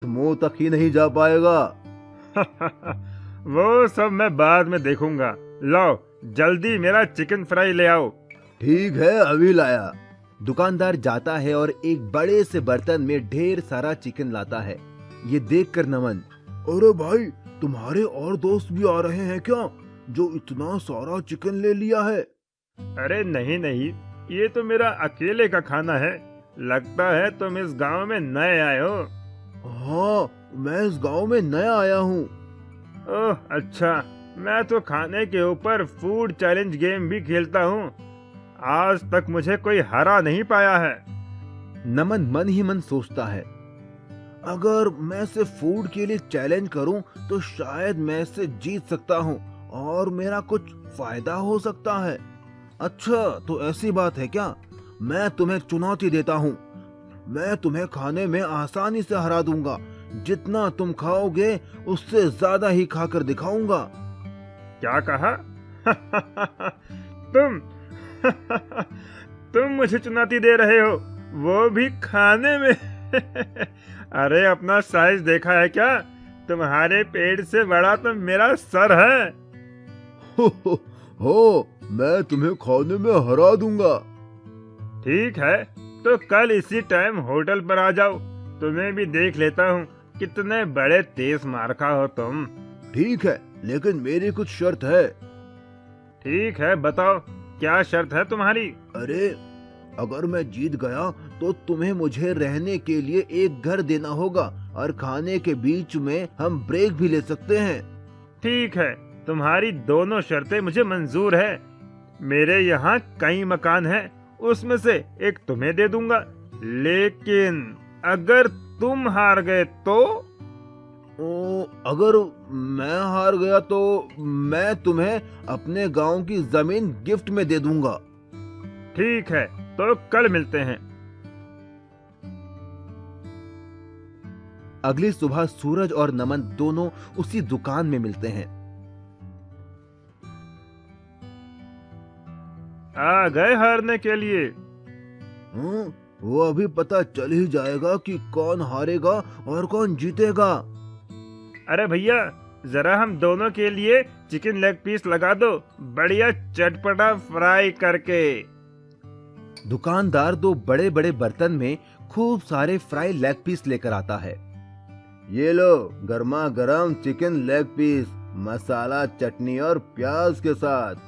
मुंह तक ही नहीं जा पाएगा। वो सब मैं बाद में देखूंगा। लाओ जल्दी मेरा चिकन फ्राई ले आओ। ठीक है, अभी लाया। दुकानदार जाता है और एक बड़े से बर्तन में ढेर सारा चिकन लाता है। ये देखकर नमन, अरे भाई, तुम्हारे और दोस्त भी आ रहे हैं क्या, जो इतना सारा चिकन ले लिया है? अरे नहीं नहीं, ये तो मेरा अकेले का खाना है। लगता है तुम इस गांव में नए आए हो। हाँ, मैं इस गांव में नया आया हूँ। ओह अच्छा, मैं तो खाने के ऊपर फूड चैलेंज गेम भी खेलता हूँ। आज तक मुझे कोई हरा नहीं पाया है। नमन मन ही मन सोचता है, अगर मैं सिर्फ फूड के लिए चैलेंज करूं तो शायद मैं इससे जीत सकता हूं और मेरा कुछ फायदा हो सकता है। अच्छा, तो ऐसी बात है क्या? मैं तुम्हें चुनौती देता हूं। मैं तुम्हें खाने में आसानी से हरा दूंगा। जितना तुम खाओगे उससे ज्यादा ही खाकर दिखाऊंगा। क्या कहा? तुम तुम मुझे चुनौती दे रहे हो, वो भी खाने में? अरे अपना साइज देखा है क्या? तुम्हारे पेट से बड़ा तो मेरा सर है। हो, मैं तुम्हें खाने में हरा दूंगा। ठीक है, तो कल इसी टाइम होटल पर आ जाओ। तुम्हें भी देख लेता हूँ कितने बड़े तेज मारखा हो तुम। ठीक है, लेकिन मेरी कुछ शर्त है। ठीक है, बताओ क्या शर्त है तुम्हारी? अरे, अगर मैं जीत गया तो तुम्हें मुझे रहने के लिए एक घर देना होगा और खाने के बीच में हम ब्रेक भी ले सकते हैं। ठीक है, तुम्हारी दोनों शर्तें मुझे मंजूर है। मेरे यहाँ कई मकान हैं, उसमें से एक तुम्हें दे दूंगा। लेकिन अगर तुम हार गए तो? अगर मैं हार गया तो मैं तुम्हें अपने गांव की जमीन गिफ्ट में दे दूंगा। ठीक है, तो कल मिलते हैं। अगली सुबह सूरज और नमन दोनों उसी दुकान में मिलते हैं। आ गए हारने के लिए? वो अभी पता चल ही जाएगा कि कौन हारेगा और कौन जीतेगा। अरे भैया, जरा हम दोनों के लिए चिकन लेग पीस लगा दो, बढ़िया चटपटा फ्राई करके। दुकानदार दो बड़े बड़े बर्तन में खूब सारे फ्राई लेग पीस लेकर आता है। ये लो, गर्मा गर्म चिकन लेग पीस, मसाला, चटनी और प्याज के साथ।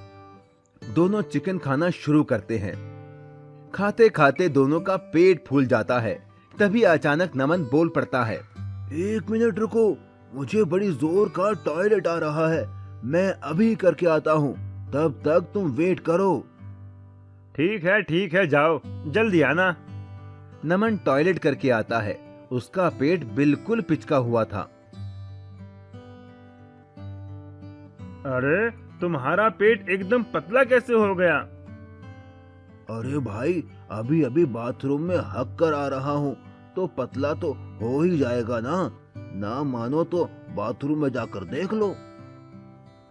दोनों चिकन खाना शुरू करते हैं। खाते खाते दोनों का पेट फूल जाता है। तभी अचानक नमन बोल पड़ता है, एक मिनट रुको, मुझे बड़ी जोर का टॉयलेट आ रहा है। मैं अभी करके आता हूँ, तब तक तुम वेट करो। ठीक है, जाओ, जल्दी आना। नमन टॉयलेट करके आता है। उसका पेट बिल्कुल पिचका हुआ था। अरे तुम्हारा पेट एकदम पतला कैसे हो गया? अरे भाई, अभी अभी बाथरूम में हक कर आ रहा हूँ, तो पतला तो हो ही जाएगा ना। ना मानो तो बाथरूम में जाकर देख लो।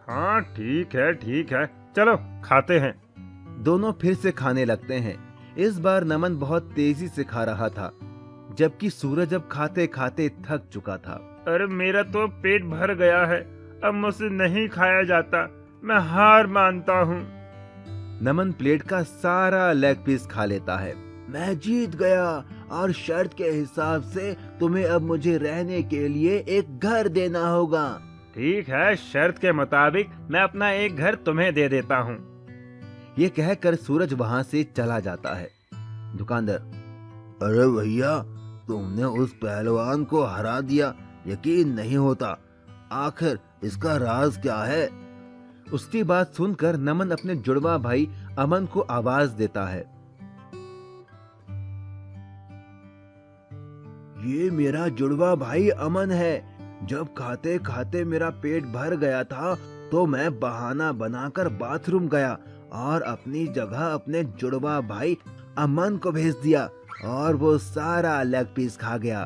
हाँ ठीक है, चलो खाते हैं। दोनों फिर से खाने लगते हैं। इस बार नमन बहुत तेजी से खा रहा था, जबकि सूरज अब खाते खाते थक चुका था। अरे मेरा तो पेट भर गया है, अब मुझसे नहीं खाया जाता, मैं हार मानता हूँ। नमन प्लेट का सारा लेग पीस खा लेता है। मैं जीत गया और शर्त के हिसाब से तुम्हें अब मुझे रहने के लिए एक घर देना होगा। ठीक है, शर्त के मुताबिक मैं अपना एक घर तुम्हें दे देता हूँ। ये कहकर सूरज वहाँ से चला जाता है। दुकानदार, अरे भैया, तुमने उस पहलवान को हरा दिया, यकीन नहीं होता। आखिर इसका राज क्या है? उसकी बात सुनकर नमन अपने जुड़वा भाई अमन को आवाज देता है। ये मेरा जुड़वा भाई अमन है। जब खाते खाते मेरा पेट भर गया था तो मैं बहाना बनाकर बाथरूम गया और अपनी जगह अपने जुड़वा भाई अमन को भेज दिया और वो सारा लेग पीस खा गया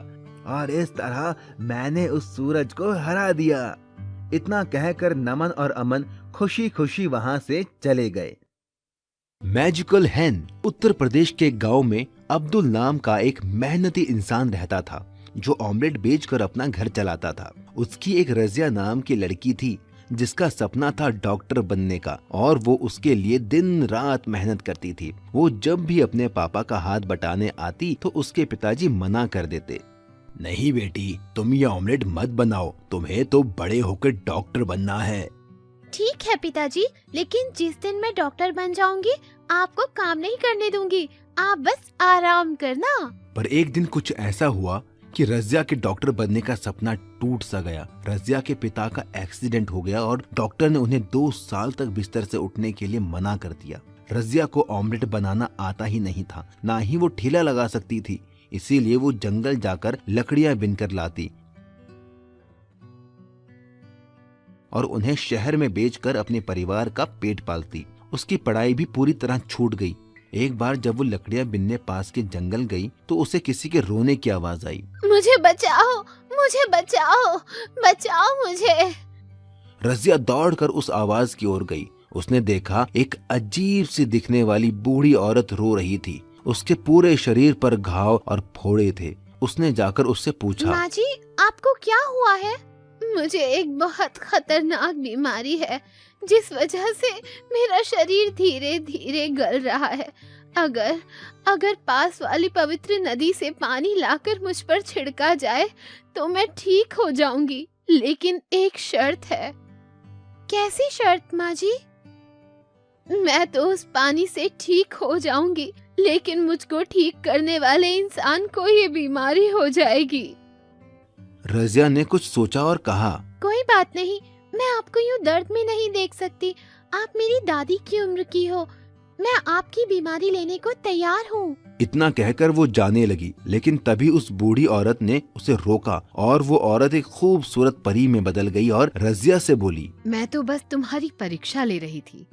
और इस तरह मैंने उस सूरज को हरा दिया। इतना कहकर नमन और अमन खुशी खुशी वहां से चले गए। मैजिकल हैन उत्तर प्रदेश के गांव में अब्दुल नाम का एक मेहनती इंसान रहता था। जो ऑमलेट बेचकर अपना घर चलाता था। उसकी एक रजिया नाम की लड़की थी जिसका सपना था डॉक्टर बनने का, और वो उसके लिए दिन रात मेहनत करती थी। वो जब भी अपने पापा का हाथ बटाने आती तो उसके पिताजी मना कर देते। नहीं बेटी, तुम ये ऑमलेट मत बनाओ, तुम्हें तो बड़े होकर डॉक्टर बनना है। ठीक है पिताजी, लेकिन जिस दिन मैं डॉक्टर बन जाऊंगी आपको काम नहीं करने दूंगी, आप बस आराम करना। पर एक दिन कुछ ऐसा हुआ कि रजिया के डॉक्टर बनने का सपना टूट सा गया। रजिया के पिता का एक्सीडेंट हो गया और डॉक्टर ने उन्हें 2 साल तक बिस्तर से उठने के लिए मना कर दिया। रजिया को ऑमलेट बनाना आता ही नहीं था, ना ही वो ठेला लगा सकती थी, इसीलिए वो जंगल जाकर लकड़ियां बिनकर लाती और उन्हें शहर में बेचकर अपने परिवार का पेट पालती। उसकी पढ़ाई भी पूरी तरह छूट गई। एक बार जब वो लकड़ियां बिनने पास के जंगल गई तो उसे किसी के रोने की आवाज आई। मुझे बचाओ, मुझे बचाओ, बचाओ मुझे। रजिया दौड़कर उस आवाज की ओर गई। उसने देखा एक अजीब सी दिखने वाली बूढ़ी औरत रो रही थी। उसके पूरे शरीर पर घाव और फोड़े थे। उसने जाकर उससे पूछा, माँ जी, आपको क्या हुआ है? मुझे एक बहुत खतरनाक बीमारी है जिस वजह से मेरा शरीर धीरे धीरे गल रहा है। अगर पास वाली पवित्र नदी से पानी लाकर मुझ पर छिड़का जाए तो मैं ठीक हो जाऊंगी, लेकिन एक शर्त है। कैसी शर्त माँ जी? मैं तो उस पानी से ठीक हो जाऊंगी, लेकिन मुझको ठीक करने वाले इंसान को ये बीमारी हो जाएगी। रजिया ने कुछ सोचा और कहा, कोई बात नहीं, मैं आपको यूं दर्द में नहीं देख सकती। आप मेरी दादी की उम्र की हो, मैं आपकी बीमारी लेने को तैयार हूँ। इतना कहकर वो जाने लगी, लेकिन तभी उस बूढ़ी औरत ने उसे रोका और वो औरत एक खूबसूरत परी में बदल गई और रजिया से बोली, मैं तो बस तुम्हारी परीक्षा ले रही थी।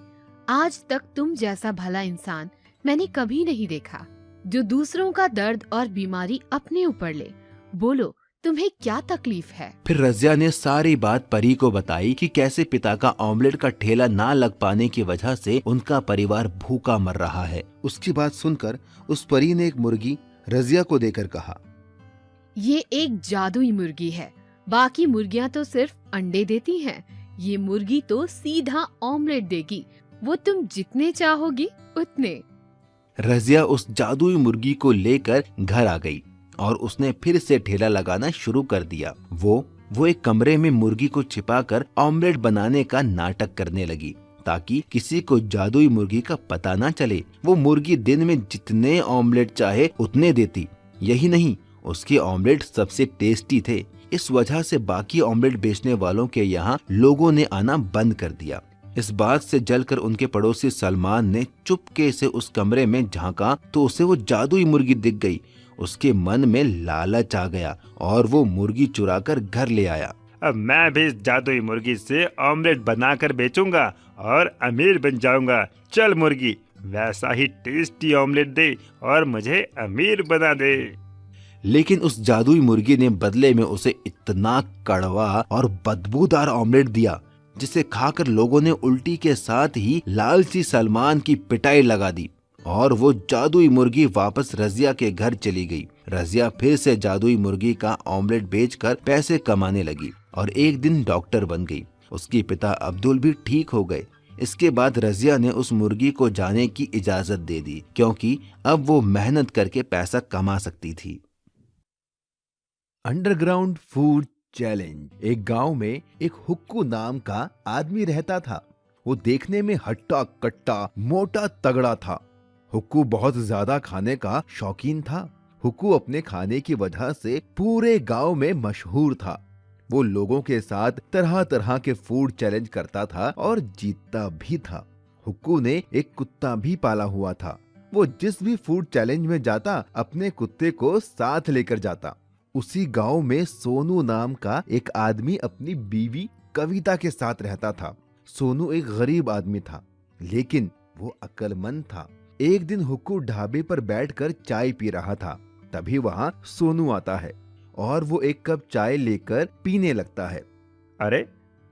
आज तक तुम जैसा भला इंसान मैंने कभी नहीं देखा जो दूसरों का दर्द और बीमारी अपने ऊपर ले। बोलो, तुम्हें क्या तकलीफ है? फिर रजिया ने सारी बात परी को बताई कि कैसे पिता का ऑमलेट का ठेला ना लग पाने की वजह से उनका परिवार भूखा मर रहा है। उसकी बात सुनकर उस परी ने एक मुर्गी रजिया को देकर कहा, ये एक जादुई मुर्गी है, बाकी मुर्गियाँ तो सिर्फ अंडे देती हैं, ये मुर्गी तो सीधा ऑमलेट देगी, वो तुम जितने चाहोगी उतने। रजिया उस जादुई मुर्गी को लेकर घर आ गई और उसने फिर से ठेला लगाना शुरू कर दिया। वो एक कमरे में मुर्गी को छिपाकर ऑमलेट बनाने का नाटक करने लगी ताकि किसी को जादुई मुर्गी का पता ना चले। वो मुर्गी दिन में जितने ऑमलेट चाहे उतने देती। यही नहीं, उसके ऑमलेट सबसे टेस्टी थे। इस वजह से बाकी ऑमलेट बेचने वालों के यहाँ लोगों ने आना बंद कर दिया। इस बात से जलकर उनके पड़ोसी सलमान ने चुपके से उस कमरे में झांका तो उसे वो जादुई मुर्गी दिख गई। उसके मन में लालच आ गया और वो मुर्गी चुराकर घर ले आया। अब मैं भी इस जादुई मुर्गी से ऑमलेट बनाकर बेचूंगा और अमीर बन जाऊंगा। चल मुर्गी, वैसा ही टेस्टी ऑमलेट दे और मुझे अमीर बना दे। लेकिन उस जादुई मुर्गी ने बदले में उसे इतना कड़वा और बदबूदार ऑमलेट दिया जिसे खाकर लोगों ने उल्टी के साथ ही लालची सलमान की पिटाई लगा दी और वो जादुई मुर्गी वापस रजिया के घर चली गई। रजिया फिर से जादुई मुर्गी का ऑमलेट बेचकर पैसे कमाने लगी और एक दिन डॉक्टर बन गई। उसके पिता अब्दुल भी ठीक हो गए। इसके बाद रजिया ने उस मुर्गी को जाने की इजाजत दे दी क्योंकि अब वो मेहनत करके पैसा कमा सकती थी। Underground food challenge. एक गांव में एक हुक्कू नाम का आदमी रहता था। वो देखने में हट्टा कट्टा मोटा तगड़ा था। हुक्कू बहुत ज्यादा खाने का शौकीन था। हुक्कू अपने खाने की वजह से पूरे गांव में मशहूर था। वो लोगों के साथ तरह तरह के फूड चैलेंज करता था और जीतता भी था। हुक्कू ने एक कुत्ता भी पाला हुआ था। वो जिस भी फूड चैलेंज में जाता अपने कुत्ते को साथ लेकर जाता। उसी गांव में सोनू नाम का एक आदमी अपनी बीवी कविता के साथ रहता था। सोनू एक गरीब आदमी था लेकिन वो अक्लमंद था। एक दिन हुक्कू ढाबे पर बैठकर चाय पी रहा था। तभी वहाँ सोनू आता है और वो एक कप चाय लेकर पीने लगता है। अरे,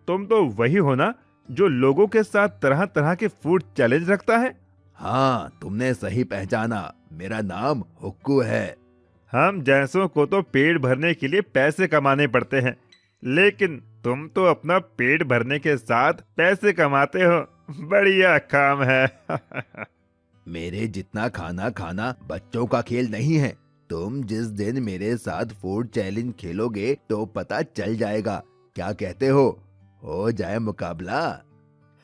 तुम तो वही हो ना जो लोगों के साथ तरह तरह के फूड चैलेंज रखता है? हाँ, तुमने सही पहचाना। मेरा नाम हुक्कू है। हम जैसों को तो पेट भरने के लिए पैसे कमाने पड़ते हैं, लेकिन तुम तो अपना पेट भरने के साथ पैसे कमाते हो। बढ़िया काम है। मेरे जितना खाना खाना बच्चों का खेल नहीं है। तुम जिस दिन मेरे साथ फूड चैलेंज खेलोगे तो पता चल जाएगा। क्या कहते हो जाए मुकाबला?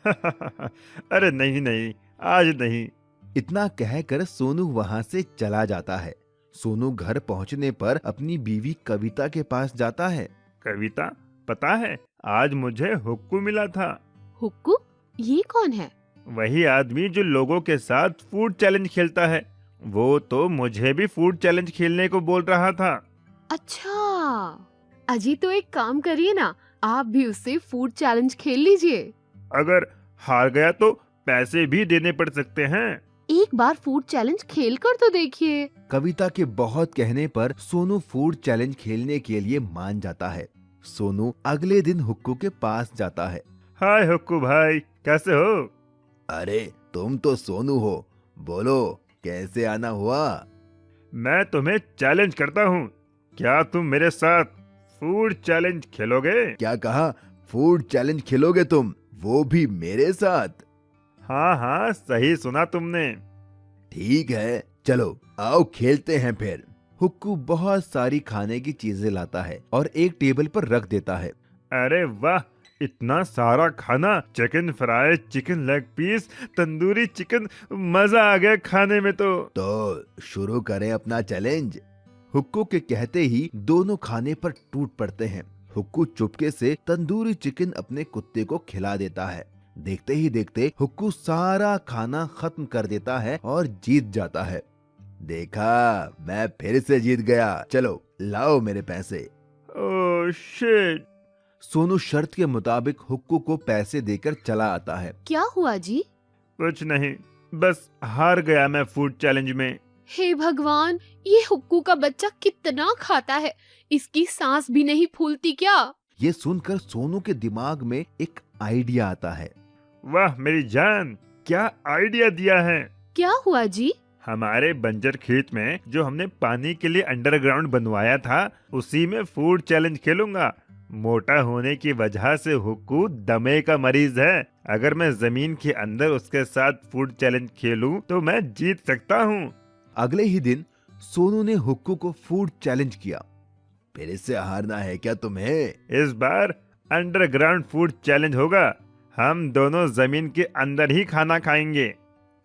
अरे नहीं नहीं, आज नहीं। इतना कहकर सोनू वहाँ से चला जाता है। सोनू घर पहुँचने पर अपनी बीवी कविता के पास जाता है। कविता, पता है आज मुझे हुक्कू मिला था। हुक्कू? ये कौन है? वही आदमी जो लोगों के साथ फूड चैलेंज खेलता है। वो तो मुझे भी फूड चैलेंज खेलने को बोल रहा था। अच्छा, अजी तो एक काम करिए ना, आप भी उससे फूड चैलेंज खेल लीजिए। अगर हार गया तो पैसे भी देने पड़ सकते हैं। एक बार फूड चैलेंज खेल कर तो देखिए। कविता के बहुत कहने पर सोनू फूड चैलेंज खेलने के लिए मान जाता है। सोनू अगले दिन हुक्कू के पास जाता है। हाय हुक्कू भाई, कैसे हो? अरे तुम तो सोनू हो, बोलो कैसे आना हुआ? मैं तुम्हें चैलेंज करता हूँ, क्या तुम मेरे साथ फूड चैलेंज खेलोगे? क्या कहा? फूड चैलेंज खेलोगे तुम, वो भी मेरे साथ? हाँ हाँ, सही सुना तुमने। ठीक है, चलो आओ खेलते हैं फिर। हुक्कू बहुत सारी खाने की चीजें लाता है और एक टेबल पर रख देता है। अरे वाह, इतना सारा खाना! Chicken fry, chicken leg piece, tandoori chicken, मजा आ गया खाने में। तो शुरू करें अपना चैलेंज। हुक्कू के कहते ही दोनों खाने पर टूट पड़ते हैं। हुक्कू चुपके से तंदूरी चिकन अपने कुत्ते को खिला देता है। देखते ही देखते हुक्कू सारा खाना खत्म कर देता है और जीत जाता है। देखा, मैं फिर से जीत गया। चलो लाओ मेरे पैसे। Oh shit! सोनू शर्त के मुताबिक हुक्कू को पैसे देकर चला आता है। क्या हुआ जी? कुछ नहीं, बस हार गया मैं फूड चैलेंज में। हे भगवान, ये हुक्कू का बच्चा कितना खाता है, इसकी सांस भी नहीं फूलती क्या? ये सुनकर सोनू के दिमाग में एक आइडिया आता है। वाह मेरी जान, क्या आइडिया दिया है! क्या हुआ जी? हमारे बंजर खेत में जो हमने पानी के लिए अंडरग्राउंड बनवाया था, उसी में फूड चैलेंज खेलूंगा। मोटा होने की वजह से हुक्कू दमे का मरीज है। अगर मैं जमीन के अंदर उसके साथ फूड चैलेंज खेलूं तो मैं जीत सकता हूं। अगले ही दिन सोनू ने हुक्कू को फूड चैलेंज किया। फिर इससे हारना है क्या तुम्हें? इस बार अंडरग्राउंड फूड चैलेंज होगा। हम दोनों जमीन के अंदर ही खाना खाएंगे।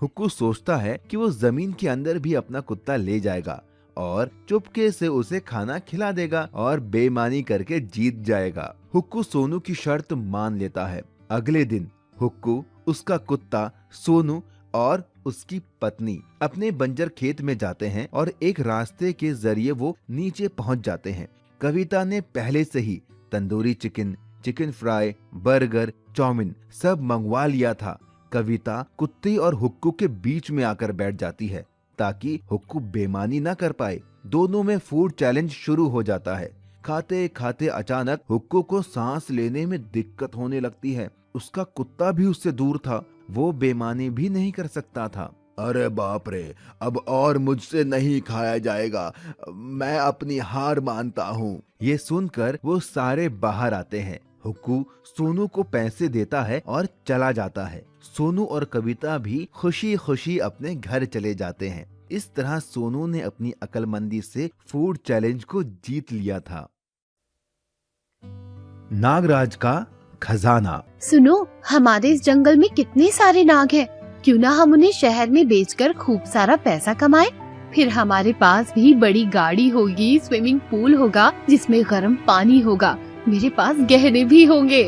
हुक्कू सोचता है कि वो जमीन के अंदर भी अपना कुत्ता ले जाएगा और चुपके से उसे खाना खिला देगा और बेईमानी करके जीत जाएगा। हुक्कू सोनू की शर्त मान लेता है। अगले दिन हुक्कू, उसका कुत्ता, सोनू और उसकी पत्नी अपने बंजर खेत में जाते हैं और एक रास्ते के जरिए वो नीचे पहुंच जाते हैं। कविता ने पहले से ही tandoori chicken, chicken fry, burger, chow mein सब मंगवा लिया था। कविता कुत्ते और हुक्कू के बीच में आकर बैठ जाती है ताकि हुक्कू बेईमानी न कर पाए। दोनों में फूड चैलेंज शुरू हो जाता है। खाते खाते अचानक हुक्कू को सांस लेने में दिक्कत होने लगती है। उसका कुत्ता भी उससे दूर था, वो बेईमानी भी नहीं कर सकता था। अरे बाप रे, अब और मुझसे नहीं खाया जाएगा, मैं अपनी हार मानता हूँ। ये सुनकर वो सारे बाहर आते हैं। हुक्कू सोनू को पैसे देता है और चला जाता है। सोनू और कविता भी खुशी खुशी अपने घर चले जाते हैं। इस तरह सोनू ने अपनी अक्लमंदी से फूड चैलेंज को जीत लिया था। नागराज का खजाना। सुनो, हमारे इस जंगल में कितने सारे नाग हैं। क्यों ना हम उन्हें शहर में बेचकर खूब सारा पैसा कमाएं। फिर हमारे पास भी बड़ी गाड़ी होगी, स्विमिंग पूल होगा जिसमें गर्म पानी होगा, मेरे पास गहने भी होंगे।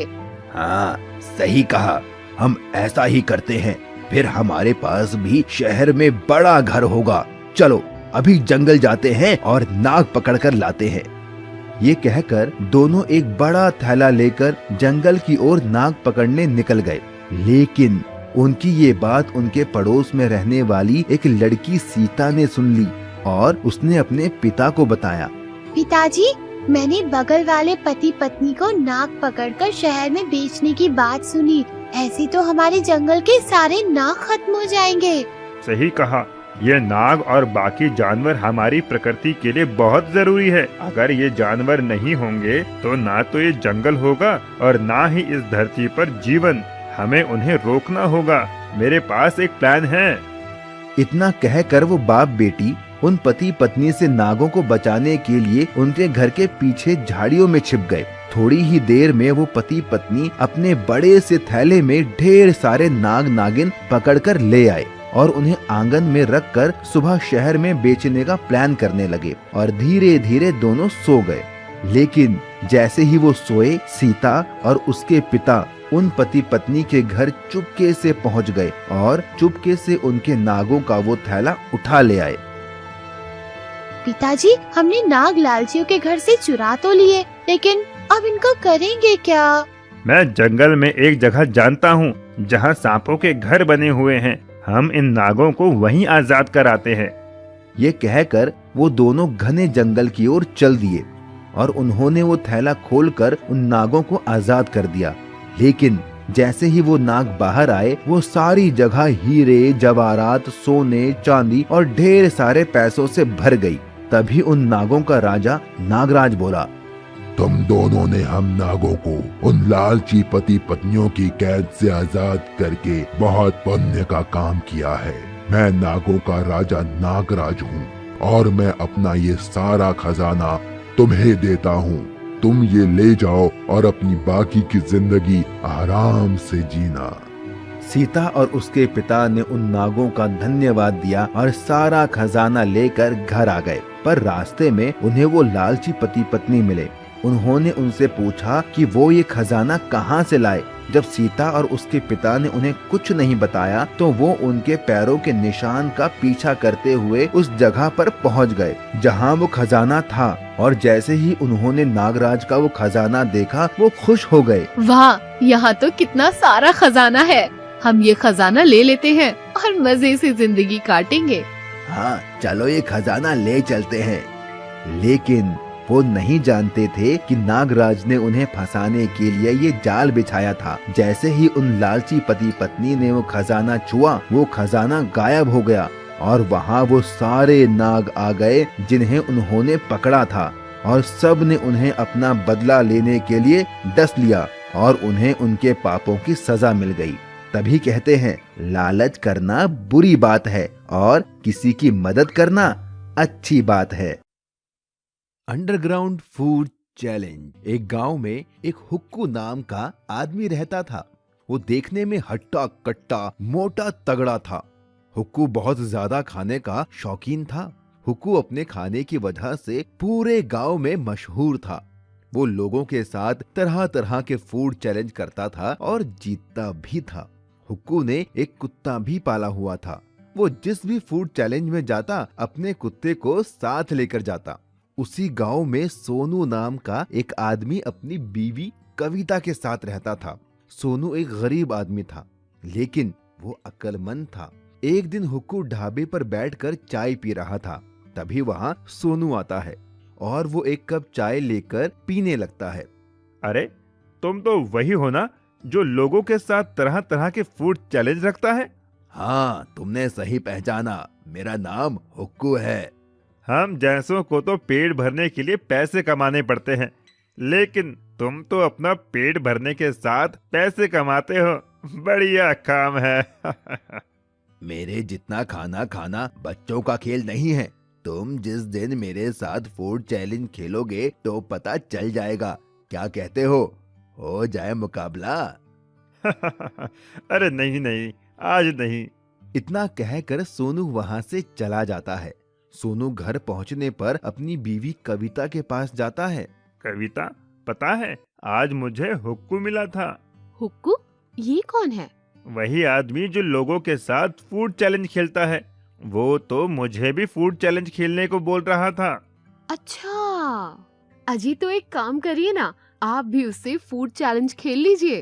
हाँ, सही कहा, हम ऐसा ही करते हैं। फिर हमारे पास भी शहर में बड़ा घर होगा। चलो अभी जंगल जाते हैं और नाग पकड़ कर लाते हैं। ये कहकर दोनों एक बड़ा थैला लेकर जंगल की ओर नाग पकड़ने निकल गए। लेकिन उनकी ये बात उनके पड़ोस में रहने वाली एक लड़की सीता ने सुन ली और उसने अपने पिता को बताया। पिताजी, मैंने बगल वाले पति पत्नी को नाग पकड़कर शहर में बेचने की बात सुनी। ऐसे तो हमारे जंगल के सारे नाग खत्म हो जाएंगे। सही कहा, ये नाग और बाकी जानवर हमारी प्रकृति के लिए बहुत जरूरी है। अगर ये जानवर नहीं होंगे तो ना तो ये जंगल होगा और ना ही इस धरती पर जीवन। हमें उन्हें रोकना होगा। मेरे पास एक प्लान है। इतना कहकर वो बाप बेटी उन पति पत्नी से नागों को बचाने के लिए उनके घर के पीछे झाड़ियों में छिप गए। थोड़ी ही देर में वो पति पत्नी अपने बड़े से थैले में ढेर सारे नाग नागिन पकड़कर ले आए और उन्हें आंगन में रखकर सुबह शहर में बेचने का प्लान करने लगे और धीरे धीरे दोनों सो गए। लेकिन जैसे ही वो सोए, सीता और उसके पिता उन पति पत्नी के घर चुपके से पहुंच गए और चुपके से उनके नागों का वो थैला उठा ले आए। पिताजी, हमने नाग लालचियों के घर से चुरा तो लिए, लेकिन अब इनको करेंगे क्या? मैं जंगल में एक जगह जानता हूँ जहाँ सांपों के घर बने हुए हैं। हम इन नागों को वहीं आजाद कराते हैं। ये कहकर वो दोनों घने जंगल की ओर चल दिए और उन्होंने वो थैला खोलकर उन नागों को आजाद कर दिया। लेकिन जैसे ही वो नाग बाहर आए, वो सारी जगह हीरे जवाहरात, सोने, चांदी और ढेर सारे पैसों से भर गई। तभी उन नागों का राजा नागराज बोला, तुम दोनों ने हम नागों को उन लालची पति पत्नियों की कैद से आजाद करके बहुत पुण्य का काम किया है। मैं नागों का राजा नागराज हूँ और मैं अपना ये सारा खजाना तुम्हें देता हूँ। तुम ये ले जाओ और अपनी बाकी की जिंदगी आराम से जीना। सीता और उसके पिता ने उन नागों का धन्यवाद दिया और सारा खजाना लेकर घर आ गए। पर रास्ते में उन्हें वो लालची पति पत्नी मिले। उन्होंने उनसे पूछा कि वो ये खजाना कहाँ से लाए। जब सीता और उसके पिता ने उन्हें कुछ नहीं बताया तो वो उनके पैरों के निशान का पीछा करते हुए उस जगह पर पहुँच गए जहाँ वो खजाना था। और जैसे ही उन्होंने नागराज का वो खजाना देखा, वो खुश हो गए। वाह, यहाँ तो कितना सारा खजाना है। हम ये खजाना ले लेते हैं और मजे से जिंदगी काटेंगे। हाँ, चलो ये खजाना ले चलते हैं। लेकिन वो नहीं जानते थे कि नागराज ने उन्हें फंसाने के लिए ये जाल बिछाया था। जैसे ही उन लालची पति पत्नी ने वो खजाना छुआ, वो खजाना गायब हो गया और वहाँ वो सारे नाग आ गए जिन्हें उन्होंने पकड़ा था और सब ने उन्हें अपना बदला लेने के लिए डस लिया और उन्हें उनके पापों की सजा मिल गई। तभी कहते हैं, लालच करना बुरी बात है और किसी की मदद करना अच्छी बात है। Underground food challenge. एक गांव में एक हुक्कू नाम का आदमी रहता था। वो देखने में हट्टा कट्टा मोटा तगड़ा था। हुक्कू बहुत ज्यादा खाने का शौकीन था। हुक्कू अपने खाने की वजह से पूरे गांव में मशहूर था। वो लोगों के साथ तरह तरह के फूड चैलेंज करता था और जीतता भी था। हुक्कू ने एक कुत्ता भी पाला हुआ था। वो जिस भी फूड चैलेंज में जाता, अपने कुत्ते को साथ लेकर जाता। उसी गांव में सोनू नाम का एक आदमी अपनी बीवी कविता के साथ रहता था। सोनू एक गरीब आदमी था, लेकिन वो अक्लमंद था। एक दिन हुक्कू ढाबे पर बैठकर चाय पी रहा था। तभी वहाँ सोनू आता है और वो एक कप चाय लेकर पीने लगता है। अरे, तुम तो वही हो ना जो लोगों के साथ तरह तरह के फूड चैलेंज रखता है? हाँ, तुमने सही पहचाना। मेरा नाम हुक्कू है। हम जैसों को तो पेट भरने के लिए पैसे कमाने पड़ते हैं, लेकिन तुम तो अपना पेट भरने के साथ पैसे कमाते हो। बढ़िया काम है। मेरे जितना खाना खाना बच्चों का खेल नहीं है। तुम जिस दिन मेरे साथ फूड चैलेंज खेलोगे तो पता चल जाएगा। क्या कहते हो जाए मुकाबला? अरे नहीं नहीं, आज नहीं। इतना कहकर सोनू वहाँ से चला जाता है। सोनू घर पहुँचने पर अपनी बीवी कविता के पास जाता है। कविता, पता है आज मुझे हुक्कू मिला था। हुक्कू? ये कौन है? वही आदमी जो लोगों के साथ फूड चैलेंज खेलता है। वो तो मुझे भी फूड चैलेंज खेलने को बोल रहा था। अच्छा, अजी तो एक काम करिए ना, आप भी उससे फूड चैलेंज खेल लीजिए।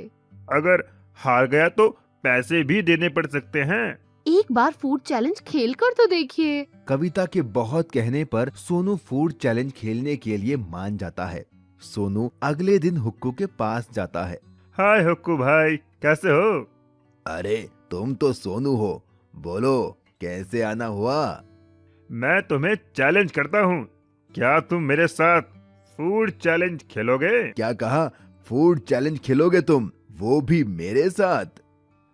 अगर हार गया तो पैसे भी देने पड़ सकते हैं। एक बार फूड चैलेंज खेल कर तो देखिए। कविता के बहुत कहने पर सोनू फूड चैलेंज खेलने के लिए मान जाता है। सोनू अगले दिन हुक्कू के पास जाता है। हाय हुक्कू भाई, कैसे हो? अरे, तुम तो सोनू हो। बोलो, कैसे आना हुआ? मैं तुम्हें चैलेंज करता हूँ, क्या तुम मेरे साथ फूड चैलेंज खेलोगे? क्या कहा? फूड चैलेंज खेलोगे तुम, वो भी मेरे साथ?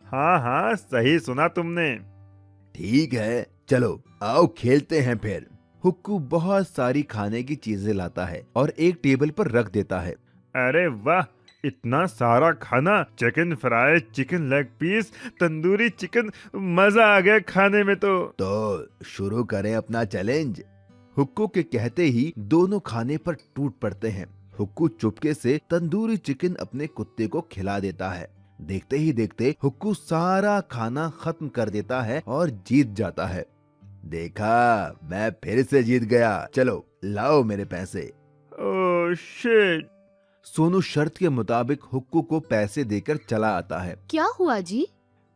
हाँ हाँ, सही सुना तुमने। ठीक है, चलो आओ खेलते हैं फिर। हुक्कू बहुत सारी खाने की चीजें लाता है और एक टेबल पर रख देता है। अरे वाह, इतना सारा खाना, chicken fry, chicken leg piece, tandoori chicken, मजा आ गया खाने में तो शुरू करें अपना चैलेंज। हुक्कू के कहते ही दोनों खाने पर टूट पड़ते हैं। हुक्कू चुपके से तंदूरी चिकन अपने कुत्ते को खिला देता है। देखते ही देखते हुक्कू सारा खाना खत्म कर देता है और जीत जाता है। देखा, मैं फिर से जीत गया। चलो लाओ मेरे पैसे। Oh shit. सोनू शर्त के मुताबिक हुक्कू को पैसे देकर चला आता है। क्या हुआ जी?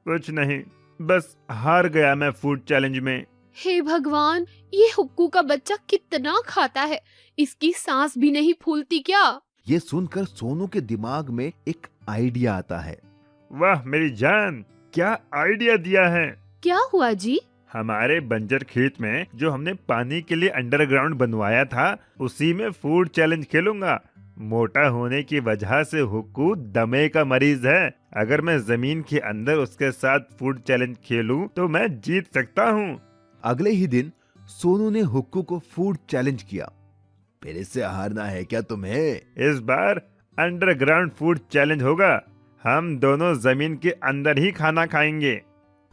कुछ नहीं, बस हार गया मैं फूड चैलेंज में। हे भगवान, ये हुक्कू का बच्चा कितना खाता है, इसकी सांस भी नहीं फूलती क्या? ये सुनकर सोनू के दिमाग में एक आइडिया आता है। वाह मेरी जान, क्या आइडिया दिया है। क्या हुआ जी? हमारे बंजर खेत में जो हमने पानी के लिए अंडरग्राउंड बनवाया था, उसी में फूड चैलेंज खेलूंगा। मोटा होने की वजह से हुक्कू दमे का मरीज है। अगर मैं जमीन के अंदर उसके साथ फूड चैलेंज खेलूं तो मैं जीत सकता हूं। अगले ही दिन सोनू ने हुक्कू को फूड चैलेंज किया। फिर से हारना है क्या तुम्हें? इस बार अंडरग्राउंड फूड चैलेंज होगा। हम दोनों जमीन के अंदर ही खाना खाएंगे।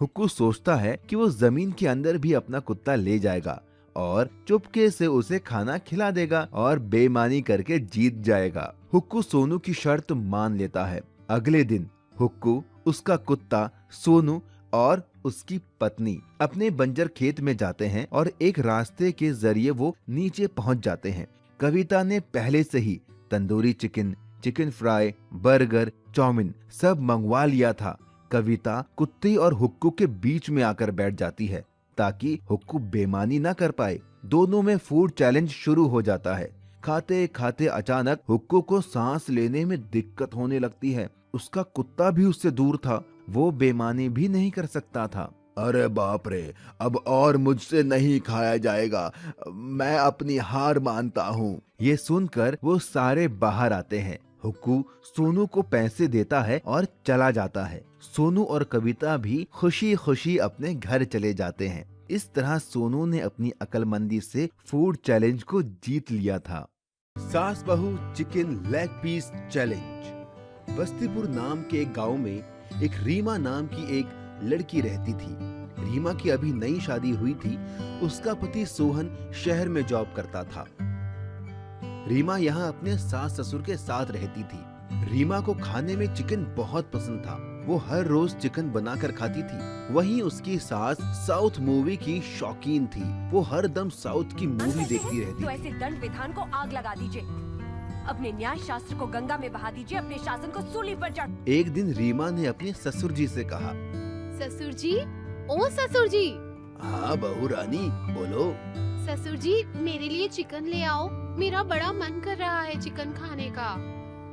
हुक्कू सोचता है कि वो जमीन के अंदर भी अपना कुत्ता ले जाएगा और चुपके से उसे खाना खिला देगा और बेईमानी करके जीत जाएगा। हुक्कू सोनू की शर्त मान लेता है। अगले दिन हुक्कू, उसका कुत्ता, सोनू और उसकी पत्नी अपने बंजर खेत में जाते हैं और एक रास्ते के जरिए वो नीचे पहुंच जाते हैं। कविता ने पहले से ही tandoori chicken, chicken fry, burger, chow mein सब मंगवा लिया था। कविता कुत्ते और हुक्कू के बीच में आकर बैठ जाती है ताकि हुक्कू बेईमानी ना कर पाए। दोनों में फूड चैलेंज शुरू हो जाता है। खाते खाते अचानक हुक्कू को सांस लेने में दिक्कत होने लगती है। उसका कुत्ता भी उससे दूर था, वो बेईमानी भी नहीं कर सकता था। अरे बाप रे, अब और मुझसे नहीं खाया जाएगा, मैं अपनी हार मानता हूँ। ये सुनकर वो सारे बाहर आते हैं। हुक्कू सोनू को पैसे देता है और चला जाता है। सोनू और कविता भी खुशी खुशी अपने घर चले जाते हैं। इस तरह सोनू ने अपनी अक्लमंदी से फूड चैलेंज को जीत लिया था। सास बहू chicken leg piece challenge. Bastipur नाम के एक गांव में एक रीमा नाम की एक लड़की रहती थी। रीमा की अभी नई शादी हुई थी। उसका पति सोहन शहर में जॉब करता था। रीमा यहाँ अपने सास ससुर के साथ रहती थी। रीमा को खाने में चिकन बहुत पसंद था। वो हर रोज चिकन बनाकर खाती थी। वहीं उसकी सास साउथ मूवी की शौकीन थी। वो हर दम साउथ की मूवी देखती रहती तो थी। ऐसे दंड विधान को आग लगा दीजिए, अपने न्याय शास्त्र को गंगा में बहा दीजिए, अपने शासन को सूली पर चढ़। एक दिन रीमा ने अपने ससुर जी से कहा, ससुर जी, ओ ससुर जी। हाँ बहू रानी, बोलो। ससुर जी, मेरे लिए चिकन ले आओ, मेरा बड़ा मन कर रहा है चिकन खाने का।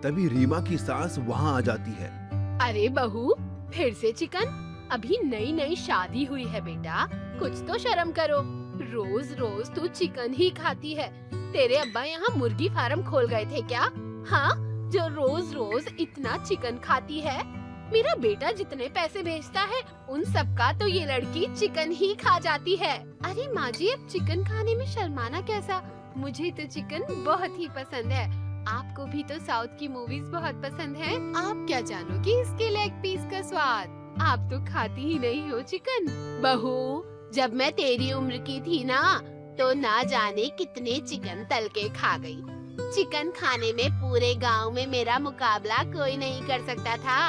तभी रीमा की सास वहाँ आ जाती है। अरे बहू, फिर से चिकन? अभी नई नई शादी हुई है बेटा, कुछ तो शर्म करो। रोज रोज तू चिकन ही खाती है। तेरे अब्बा यहाँ मुर्गी फार्म खोल गए थे क्या? हाँ, जो रोज रोज इतना चिकन खाती है। मेरा बेटा जितने पैसे भेजता है उन सब का तो ये लड़की चिकन ही खा जाती है। अरे माँ जी, अब चिकन खाने में शर्माना कैसा? मुझे तो चिकन बहुत ही पसंद है। आपको भी तो साउथ की मूवीज बहुत पसंद है। आप क्या जानोगे इसके लेग पीस का स्वाद? आप तो खाती ही नहीं हो चिकन। बहू, जब मैं तेरी उम्र की थी ना, तो ना जाने कितने चिकन तल के खा गई। चिकन खाने में पूरे गांव में मेरा मुकाबला कोई नहीं कर सकता था।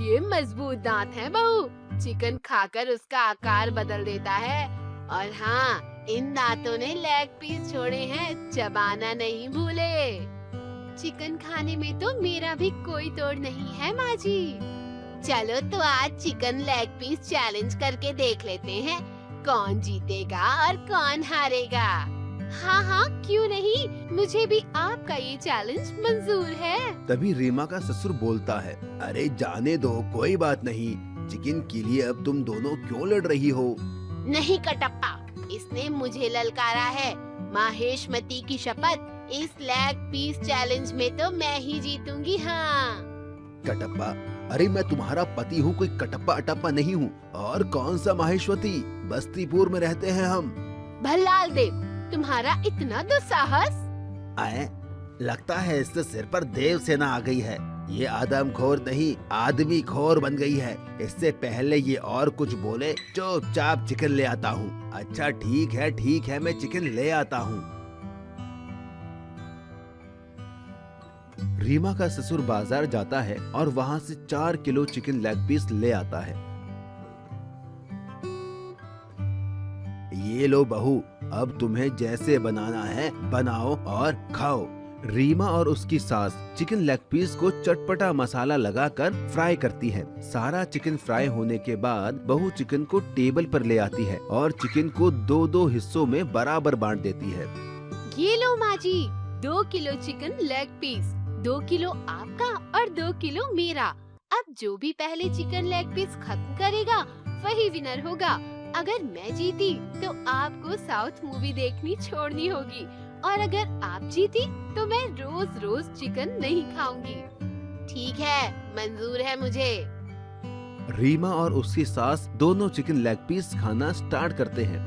ये मजबूत दांत हैं बहू, चिकन खाकर उसका आकार बदल देता है। और हाँ, इन दांतों ने लेग पीस छोड़े हैं, चबाना नहीं भूले। चिकन खाने में तो मेरा भी कोई तोड़ नहीं है माँ जी। चलो तो आज चिकन लेग पीस चैलेंज करके देख लेते हैं, कौन जीतेगा और कौन हारेगा। हाँ हाँ, क्यों नहीं, मुझे भी आपका ये चैलेंज मंजूर है। तभी रीमा का ससुर बोलता है, अरे जाने दो, कोई बात नहीं। चिकन के लिए अब तुम दोनों क्यों लड़ रही हो? नहीं कटप्पा, इसने मुझे ललकारा है। माहेशमती की शपथ, इस लेग पीस चैलेंज में तो मैं ही जीतूंगी। हाँ कटप्पा, अरे मैं तुम्हारा पति हूँ, कोई कटप्पा अटप्पा नहीं हूँ। और कौन सा माहेश्वती, बस्तीपुर में रहते हैं हम। भल्लाल देव, तुम्हारा इतना दुस्साहस। आए, लगता है इससे सिर पर देव सेना आ गई है। ये आदमखोर नहीं, आदमी खोर बन गई है। इससे पहले ये और कुछ बोले, चुपचाप चिकन ले आता हूँ। अच्छा ठीक है, मैं चिकन ले आता हूँ। रीमा का ससुर बाजार जाता है और वहाँ से 4 किलो चिकन लेग पीस ले आता है। ये लो बहू, अब तुम्हें जैसे बनाना है बनाओ और खाओ। रीमा और उसकी सास चिकन लेग पीस को चटपटा मसाला लगाकर फ्राई करती है। सारा चिकन फ्राई होने के बाद बहू चिकन को टेबल पर ले आती है और चिकन को 2-2 हिस्सों में बराबर बांट देती है। ये लो माँ जी, 2 kilo chicken leg piece, 2 kilo आपका और 2 किलो मेरा। अब जो भी पहले चिकन लेग पीस खत्म करेगा वही विनर होगा। अगर मैं जीती तो आपको साउथ मूवी देखनी छोड़नी होगी, और अगर आप जीती तो मैं रोज रोज चिकन नहीं खाऊंगी। ठीक है, मंजूर है मुझे। रीमा और उसकी सास दोनों चिकन लेग पीस खाना स्टार्ट करते हैं।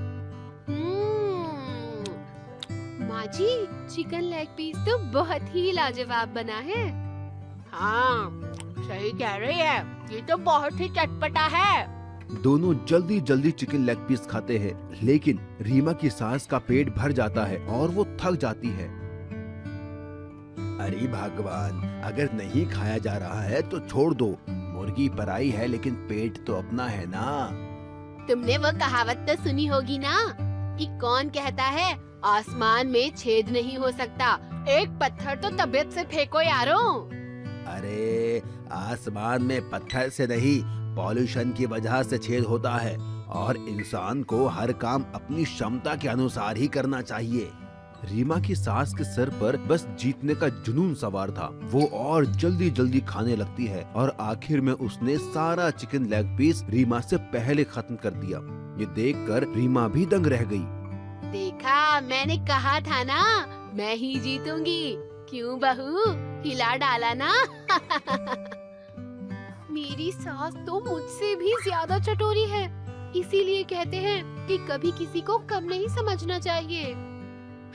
माँ जी, चिकन लेग पीस तो बहुत ही लाजवाब बना है। हाँ, सही कह रही है, ये तो बहुत ही चटपटा है। दोनों जल्दी जल्दी चिकन लेग पीस खाते हैं, लेकिन रीमा की सास का पेट भर जाता है और वो थक जाती है। अरे भगवान, अगर नहीं खाया जा रहा है तो छोड़ दो। मुर्गी पराई है लेकिन पेट तो अपना है ना। तुमने वो कहावत तो सुनी होगी ना कि कौन कहता है आसमान में छेद नहीं हो सकता। एक पत्थर तो तबीयत से फेंको यारो। अरे आसमान में पत्थर से नहीं, पॉल्यूशन की वजह से छेद होता है, और इंसान को हर काम अपनी क्षमता के अनुसार ही करना चाहिए। रीमा की सास के सर पर बस जीतने का जुनून सवार था। वो और जल्दी जल्दी खाने लगती है और आखिर में उसने सारा चिकन लेग पीस रीमा से पहले खत्म कर दिया। ये देखकर रीमा भी दंग रह गई। देखा, मैंने कहा था ना, मैं ही जीतूंगी। क्यों बहू, हिला डाला ना। मेरी सास तो मुझसे भी ज्यादा चटोरी है, इसीलिए कहते हैं कि कभी किसी को कम नहीं समझना चाहिए।